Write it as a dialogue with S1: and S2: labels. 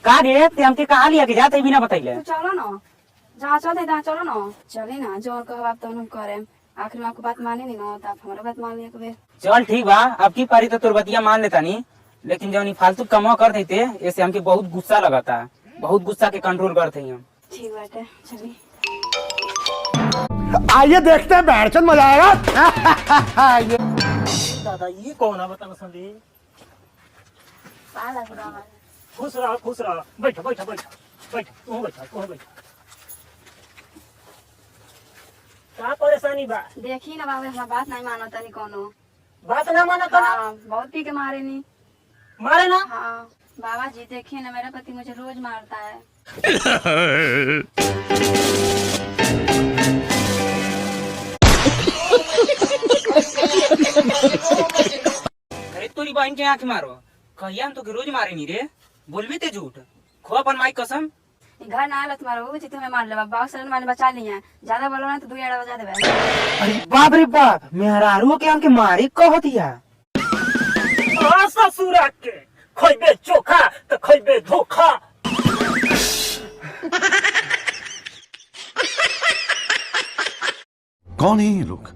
S1: का रे ते हमके कहाँ लिया के जाते बिना बताइले?
S2: तो चलो ना, जहाँ चलते तहाँ चलो ना। चले ना, जो कहब आप तो हम करे। आखिर में आपको बात माने नहीं ना, तो आप हमारा बात मान लिया कभी।
S1: चल ठीक बा, अब की पारी तो तोर बतिया मान लेता नहीं, लेकिन जब फालतू कमा कर देते ऐसे हमके बहुत गुस्सा लगाता, बहुत गुस्सा के कंट्रोल करते हम।
S2: ठीक बात है, चलिए।
S3: आइए देखते हैं, बैठचंद मजा आएगा।
S4: दादा ये कौन है बता संदीप? खुश रहो खुश रहो। बैठो बैठो बैठो बैठो, तू बैठो तू बैठो। क्या परेशानी बा?
S2: देखी ना बाबा, हमारा बात नहीं मानो तनी कोनो।
S4: बात ना माना तो ना
S2: हाँ, बहुत पी के मारे नहीं।
S4: मारे ना।
S2: हाँ बाबा जी, देखिए ना, मेरा पति मुझे रोज मारता है।
S1: अरे तोरी बहन के आँख मारो, कहिया हम तो के रोज मारे नहीं रे, बोलबी ते झूठ, खो अपन माई कसम।
S2: घर ना आला तुम्हारा वो चित्त में मार ले बाबा, सर मैंने बचा लिया है। ज्यादा बोलो ना तो 2 एड़ा बजा देबे।
S1: अरे बाप रे बाप, मेहरारू के हमके मारे कहतिया।
S4: ससुरा के खोइबे चोखा तो खोइबे धोखा।
S5: कौन है ये लोग?